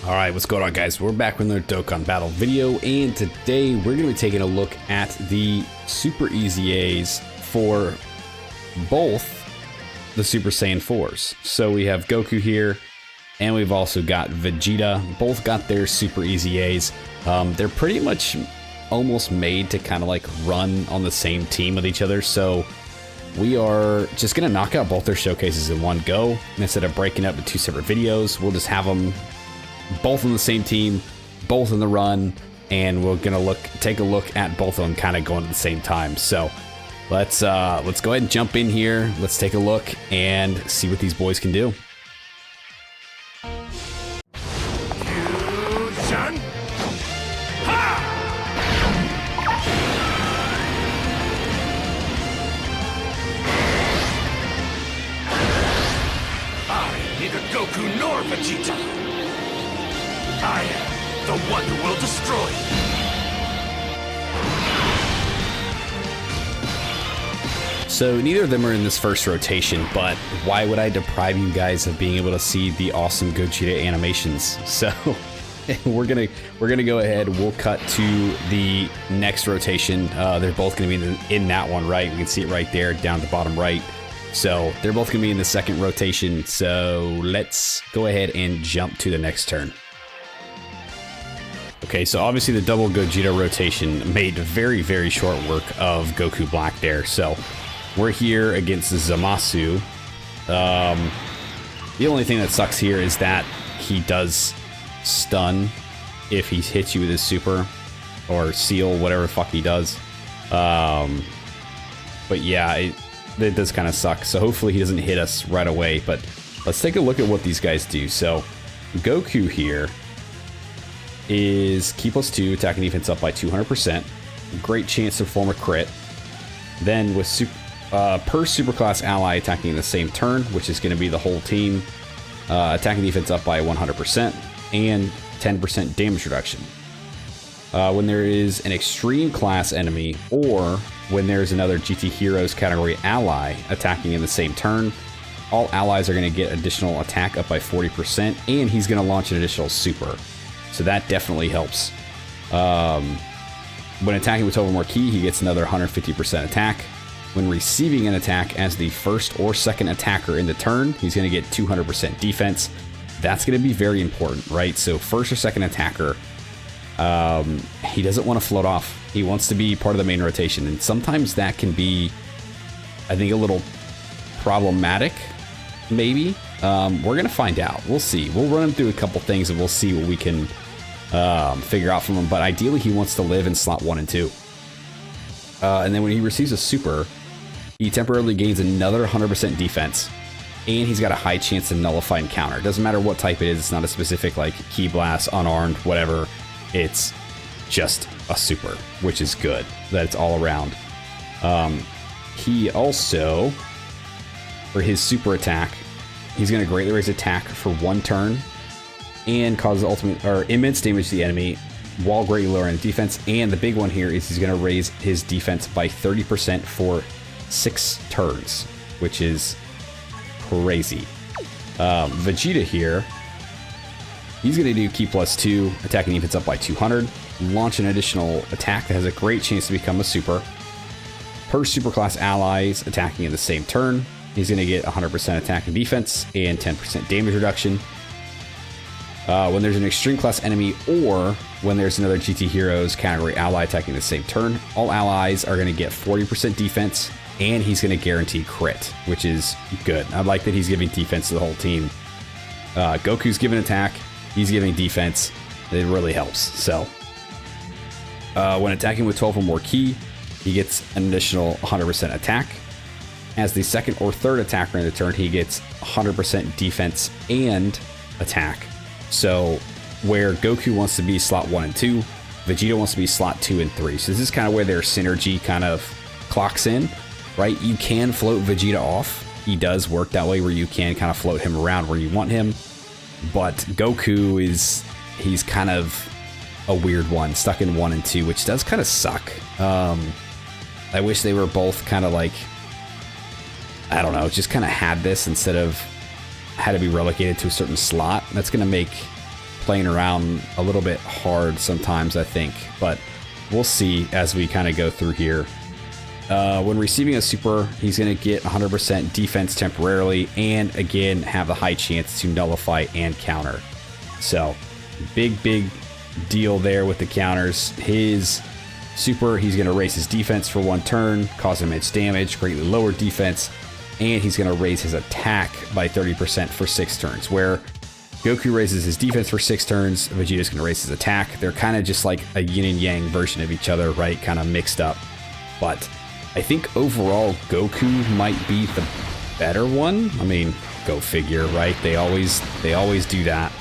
Alright, what's going on, guys? We're back with another Dokkan Battle video, and today we're going to be taking a look at the Super Ezas for both the Super Saiyan 4s. So we have Goku here, and we've also got Vegeta. Both got their Super Ezas. They're pretty much almost made to kind of like run on the same team with each other, so we are just going to knock out both their showcases in one go. And instead of breaking up into two separate videos, we'll just have them both on the same team, both in the run, and we're gonna take a look at both of them kind of going at the same time. So let's go ahead and jump in here. Let's take a look and see what these boys can do. I neither Goku nor Vegeta. I am the one who will destroy you. So neither of them are in this first rotation, but why would I deprive you guys of being able to see the awesome Gogeta animations? So we're gonna go ahead. We'll cut to the next rotation. They're both gonna be in that one, right? We can see it right there down at the bottom right. So they're both gonna be in the second rotation. So let's go ahead and jump to the next turn. Okay, so obviously the double Gogeta rotation made very, very short work of Goku Black there. So we're here against Zamasu. The only thing that sucks here is that he does stun if he hits you with his super or seal, whatever the fuck he does. But yeah, it does kind of suck. So hopefully he doesn't hit us right away. But let's take a look at what these guys do. So Goku here is Ki +2, attacking defense up by 200%. Great chance to form a crit. Then with per superclass ally attacking in the same turn, which is going to be the whole team, attacking defense up by 100% and 10% damage reduction. When there is an extreme class enemy, or when there's another GT Heroes category ally attacking in the same turn, all allies are going to get additional attack up by 40%, and he's going to launch an additional super. So that definitely helps. When attacking with 12 or more ki, he gets another 150% attack. When receiving an attack as the first or second attacker in the turn, he's going to get 200% defense. That's going to be very important, right? So first or second attacker, he doesn't want to float off. He wants to be part of the main rotation. And sometimes that can be, I think, a little problematic, maybe. We're going to find out. We'll see. We'll run him through a couple things and we'll see what we can figure out from him. But ideally, he wants to live in slot 1 and 2. And then when he receives a super, he temporarily gains another 100% defense. And he's got a high chance to nullify and counter. Doesn't matter what type it is. It's not a specific like Ki Blast, unarmed, whatever. It's just a super, which is good. That it's all around. He also, for his super attack, he's going to greatly raise attack for 1 turn and cause ultimate or immense damage to the enemy while greatly lowering defense. And the big one here is he's going to raise his defense by 30% for 6 turns, which is crazy. Vegeta here, he's going to do Ki +2, attacking defense up by 200, launch an additional attack that has a great chance to become a super. Per superclass allies attacking in the same turn, he's going to get 100% attack and defense and 10% damage reduction. When there's an extreme class enemy, or when there's another GT Heroes category ally attacking the same turn, all allies are going to get 40% defense, and he's going to guarantee crit, which is good. I like that he's giving defense to the whole team. Goku's giving attack, he's giving defense. It really helps. So when attacking with 12 or more ki, he gets an additional 100% attack. As the second or third attacker in the turn, he gets 100% defense and attack. So where Goku wants to be slot 1 and 2, Vegeta wants to be slot 2 and 3. So this is kind of where their synergy kind of clocks in, right? You can float Vegeta off. He does work that way where you can kind of float him around where you want him. But Goku he's kind of a weird one, stuck in 1 and 2, which does kind of suck. I wish they were both kind of like, I don't know, just kind of had this instead of had to be relegated to a certain slot. That's going to make playing around a little bit hard sometimes, I think, but we'll see as we kind of go through here. When receiving a super, he's going to get 100% defense temporarily, and again, have a high chance to nullify and counter. So, big deal there with the counters. His super, he's going to raise his defense for 1 turn, cause him much damage, greatly lower defense, and he's going to raise his attack by 30% for 6 turns, where Goku raises his defense for 6 turns, Vegeta's going to raise his attack. They're kind of just like a yin and yang version of each other, right? Kind of mixed up. But I think overall Goku might be the better one. I mean, go figure, right? They always do that.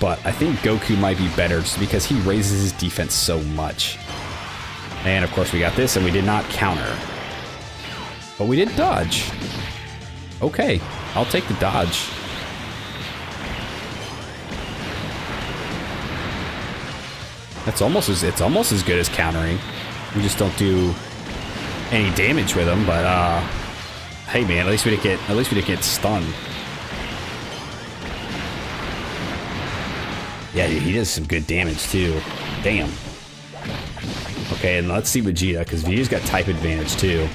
But I think Goku might be better just because he raises his defense so much. And of course we got this, and we did not counter. But we did dodge. Okay, I'll take the dodge. It's almost as good as countering. We just don't do any damage with them, but hey man, at least we didn't get stunned. Yeah, dude, he does some good damage too. Damn. Okay, and let's see Vegeta, because Vegeta's got type advantage too.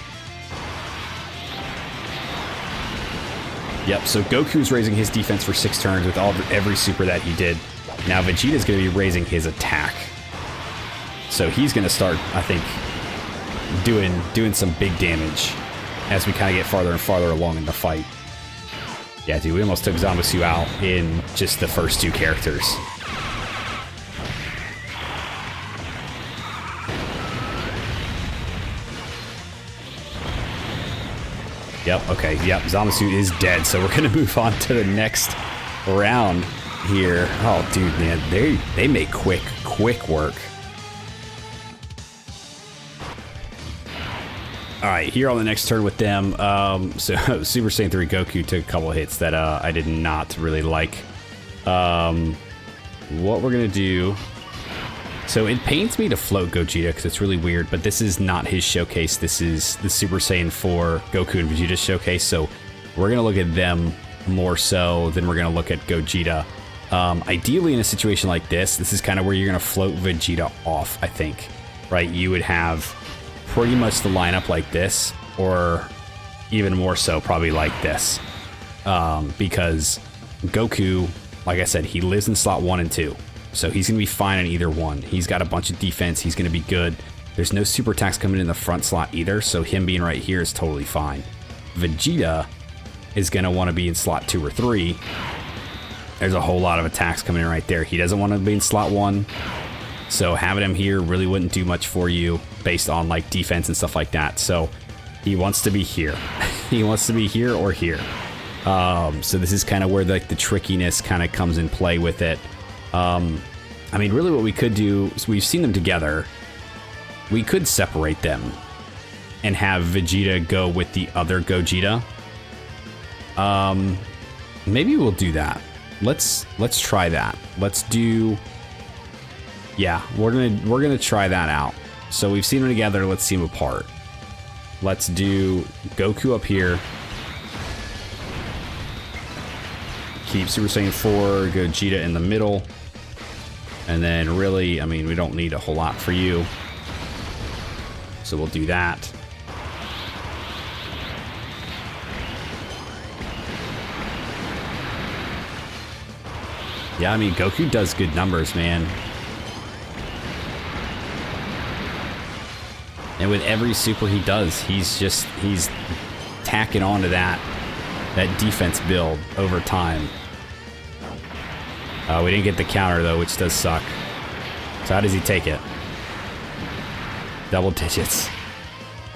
Yep, so Goku's raising his defense for 6 turns with every super that he did. Now Vegeta's going to be raising his attack. So he's going to start, I think, doing some big damage as we kind of get farther and farther along in the fight. Yeah, dude, we almost took Zamasu out in just the first 2 characters. Yep, okay, yep, Zamasu is dead, so we're going to move on to the next round here. Oh, dude, man, they make quick work. All right, here on the next turn with them, so Super Saiyan 3 Goku took a couple of hits that I did not really like. What we're going to do... So it pains me to float Gogeta because it's really weird, but this is not his showcase. This is the Super Saiyan 4 Goku and Vegeta showcase, so we're going to look at them more so than we're going to look at Gogeta. Ideally, in a situation like this is kind of where you're going to float Vegeta off, I think. Right? You would have pretty much the lineup like this, or even more so probably like this. Because Goku, like I said, he lives in slot 1 and 2. So he's going to be fine in either one. He's got a bunch of defense. He's going to be good. There's no super attacks coming in the front slot either, so him being right here is totally fine. Vegeta is going to want to be in slot 2 or 3. There's a whole lot of attacks coming in right there. He doesn't want to be in slot 1, so having him here really wouldn't do much for you based on like defense and stuff like that. So he wants to be here. He wants to be here or here. So this is kind of where the trickiness kind of comes in play with it. I mean, really what we could do is, we've seen them together. We could separate them and have Vegeta go with the other Gogeta. Maybe we'll do that. Let's try that. Let's do... Yeah, we're gonna try that out. So we've seen them together, let's see them apart. Let's do Goku up here. Keep Super Saiyan 4 Gogeta in the middle. And then really, I mean, we don't need a whole lot for you. So we'll do that. Yeah, I mean, Goku does good numbers, man. And with every super he does, he's tacking onto that defense build over time. We didn't get the counter, though, which does suck. So how does he take it? Double digits.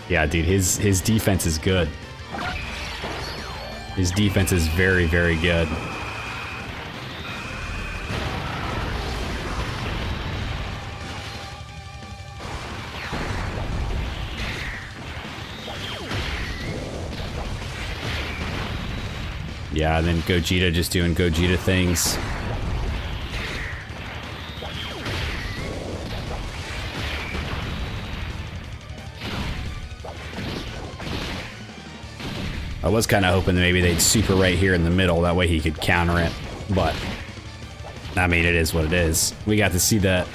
Yeah, dude, his defense is good. His defense is very, very good. Yeah, and then Gogeta just doing Gogeta things. I was kind of hoping that maybe they'd super right here in the middle, that way he could counter it, but I mean, it is what it is. We got to see that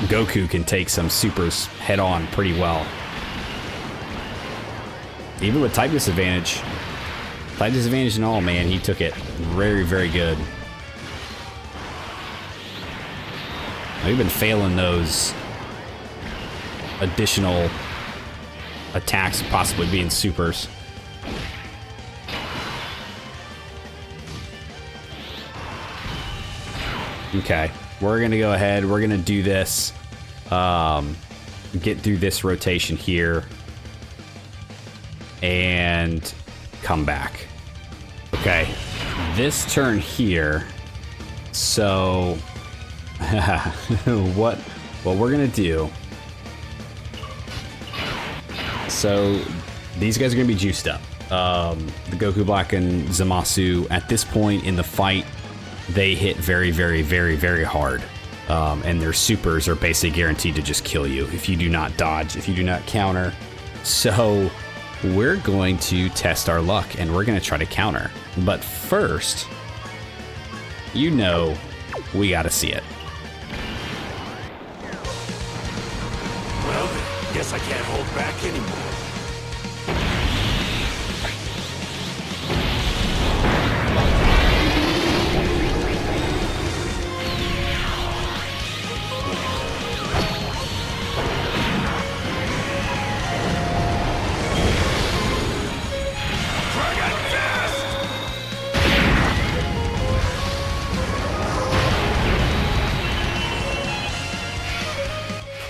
Goku can take some supers head on pretty well. Even with type disadvantage. Type disadvantage and all, man, he took it very, very good. We've been failing those additional attacks, possibly being supers. Okay, we're gonna go ahead. We're gonna do this. Get through this rotation here, and come back. Okay, this turn here. So, what we're gonna do? So, these guys are gonna be juiced up. The Goku Black and Zamasu at this point in the fight, they hit very, very, very, very hard. And their supers are basically guaranteed to just kill you if you do not dodge, if you do not counter. So we're going to test our luck and we're going to try to counter. But first, you know, we got to see it. Well, then, guess I can't hold back anymore.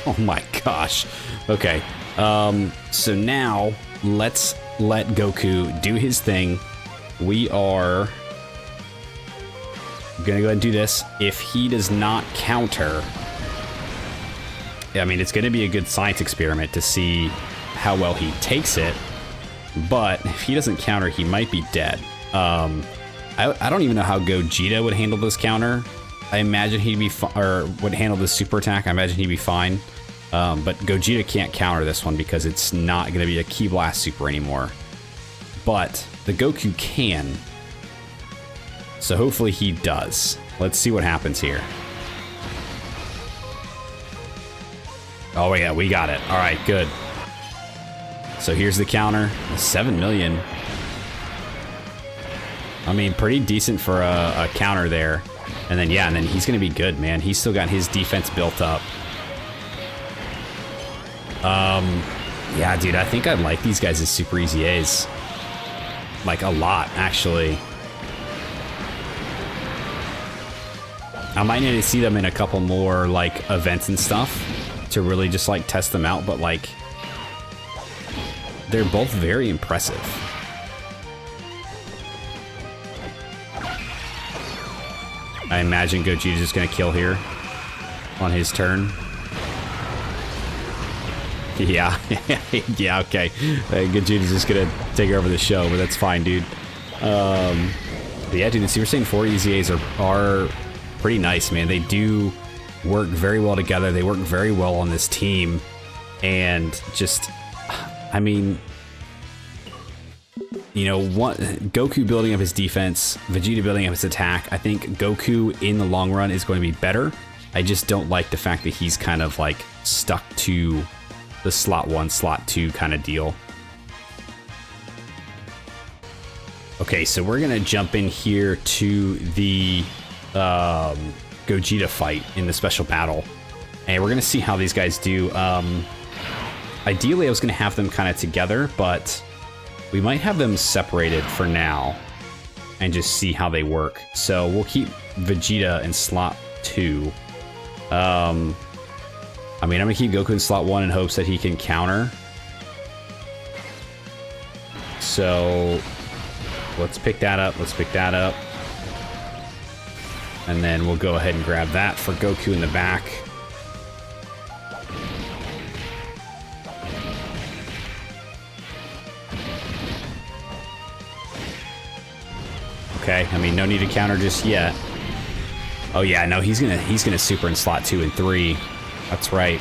Oh my gosh. Okay. So now let's let Goku do his thing. We are gonna go ahead and do this. If he does not counter, I mean, it's gonna be a good science experiment to see how well he takes it. But if he doesn't counter, he might be dead. I don't even know how Gogeta would handle this counter. I imagine he'd be or would handle this super attack. I imagine he'd be fine. But Gogeta can't counter this one because it's not going to be a Ki Blast super anymore. But the Goku can. So hopefully he does. Let's see what happens here. Oh yeah, we got it. All right, good. So here's the counter. 7 million. I mean, pretty decent for a counter there. And then, yeah, and then he's going to be good, man. He's still got his defense built up. Yeah, dude, I think I like these guys as super easy A's. Like, a lot, actually. I might need to see them in a couple more, like, events and stuff to really just, like, test them out, but, like, they're both very impressive. I imagine Gogeta's just gonna kill here on his turn. Yeah, yeah, okay. Gogeta's just gonna take over the show, but that's fine, dude. But yeah, dude, the Super Saiyan 4 EZAs are pretty nice, man. They do work very well together. They work very well on this team. And just, I mean, you know, Goku building up his defense, Vegeta building up his attack. I think Goku in the long run is going to be better. I just don't like the fact that he's kind of like stuck to the slot 1, slot 2 kind of deal. Okay, so we're gonna jump in here to the Gogeta fight in the special battle, and we're gonna see how these guys do. Ideally, I was gonna have them kind of together, but we might have them separated for now and just see how they work. So we'll keep Vegeta in slot 2. I mean, I'm gonna keep Goku in slot 1 in hopes that he can counter. So let's pick that up. Let's pick that up. And then we'll go ahead and grab that for Goku in the back. Okay, I mean, no need to counter just yet. Oh yeah, no, he's gonna super in slot 2 and 3. That's right.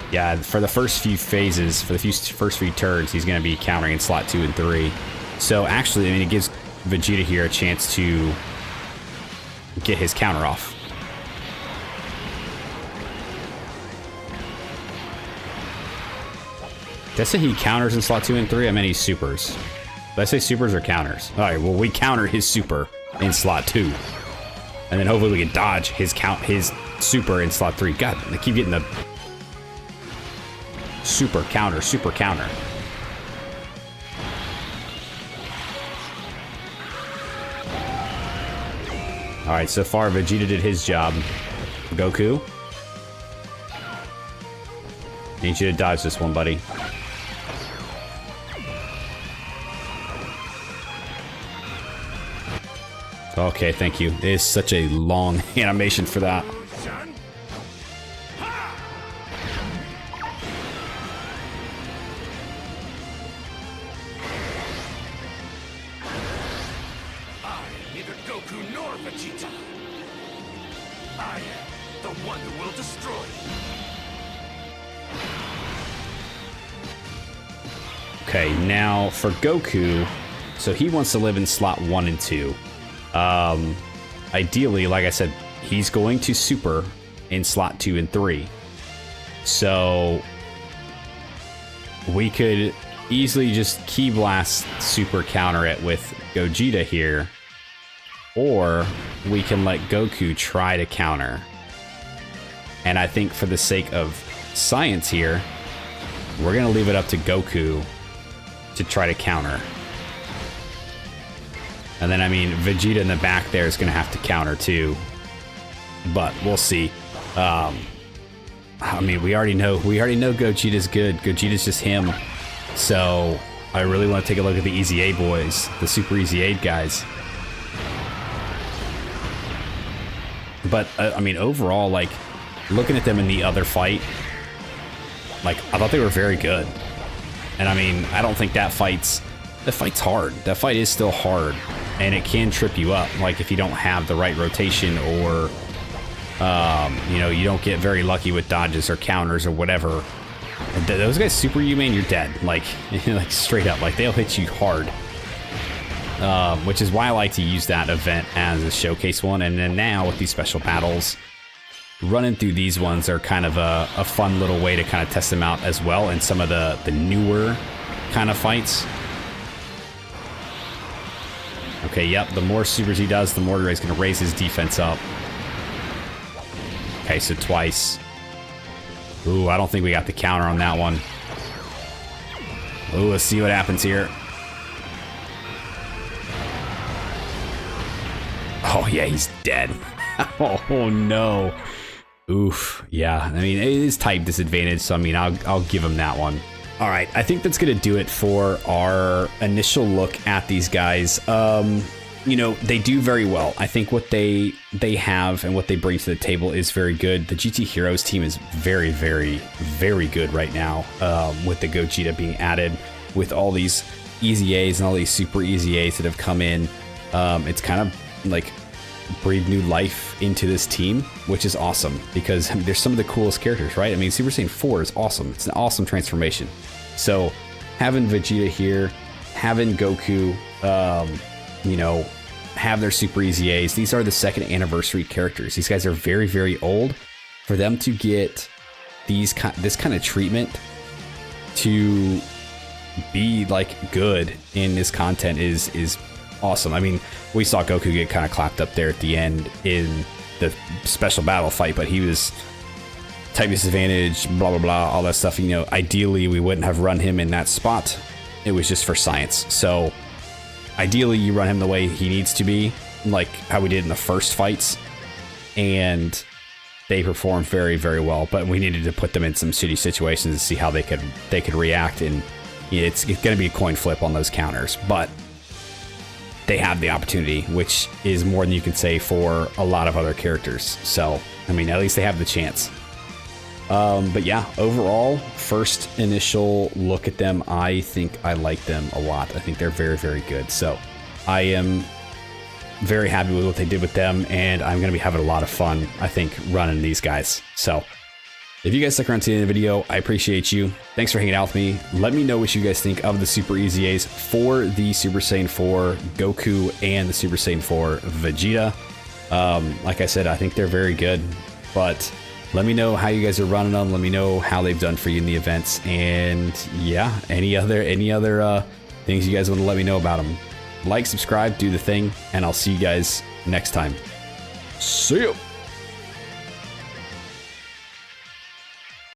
Yeah, for the first few phases, for the first few turns, he's gonna be countering in slot 2 and 3. So actually, I mean, it gives Vegeta here a chance to get his counter off. Did I say he counters in slot 2 and 3? I meant he supers. Did I say supers or counters? Alright, well, we counter his super in slot 2. And then hopefully we can dodge his super in slot 3. God, I keep getting the super counter. Alright, so far Vegeta did his job. Goku, need you to dodge this one, buddy. Okay, thank you. It is such a long animation for that. I neither Goku nor Vegeta. I am the one who will destroy you. Okay, now for Goku, so he wants to live in slot 1 and 2. Ideally, like I said, he's going to super in slot 2 and 3. So we could easily just Ki Blast super counter it with Gogeta here, or we can let Goku try to counter. And I think for the sake of science here, we're gonna leave it up to Goku to try to counter. And then, I mean, Vegeta in the back there is going to have to counter too. But we'll see. I mean, we already know Gogeta's good. Gogeta's just him. So I really want to take a look at the Easy A boys, the Super Easy 8 guys. But I mean, overall, like, looking at them in the other fight, like, I thought they were very good. And I mean, I don't think that fight's hard. That fight is still hard. And it can trip you up, like if you don't have the right rotation, or you know, you don't get very lucky with dodges or counters or whatever. Those guys super you, man, you're dead. Like, like straight up, like they'll hit you hard. Which is why I like to use that event as a showcase one. And then now with these special battles, running through these ones are kind of a fun little way to kind of test them out as well in some of the newer kind of fights. Okay, yep, the more supers he does, the more he's going to raise his defense up. Okay, so twice. Ooh, I don't think we got the counter on that one. Ooh, let's see what happens here. Oh, yeah, he's dead. Oh, no. Oof, yeah, I mean, it is type disadvantage, so I mean, I'll give him that one. All right, I think that's going to do it for our initial look at these guys. You know, they do very well. I think what they have and what they bring to the table is very good. The GT Heroes team is very, very, very good right now, with the Gogeta being added, with all these Easy A's and all these Super Easy A's that have come in. It's kind of like breathe new life into this team, which is awesome, because I mean, there's some of the coolest characters, right? I mean, Super Saiyan 4 is awesome. It's an awesome transformation. So having Vegeta here, having Goku, you know, have their Super Easy A's. These are the 2nd anniversary characters. These guys are very, very old. For them to get this kind of treatment, to be like good in this content is awesome. I mean, we saw Goku get kind of clapped up there at the end in the special battle fight, but he was type disadvantage, blah, blah, blah, all that stuff. You know, ideally, we wouldn't have run him in that spot. It was just for science. So ideally, you run him the way he needs to be, like how we did in the first fights. And they performed very, very well. But we needed to put them in some shitty situations to see how they could react. And you know, it's going to be a coin flip on those counters. But they have the opportunity, which is more than you can say for a lot of other characters. So, I mean, at least they have the chance. But yeah, overall, first initial look at them, I think I like them a lot. I think they're very, very good. So I am very happy with what they did with them, and I'm going to be having a lot of fun, I think, running these guys. So if you guys stuck around to the end of the video, I appreciate you. Thanks for hanging out with me. Let me know what you guys think of the Super Easy A's for the Super Saiyan 4 Goku and the Super Saiyan 4 Vegeta. Like I said, I think they're very good, but let me know how you guys are running them. Let me know how they've done for you in the events, and yeah, any other things you guys want to let me know about them. Like, subscribe, do the thing, and I'll see you guys next time. See you.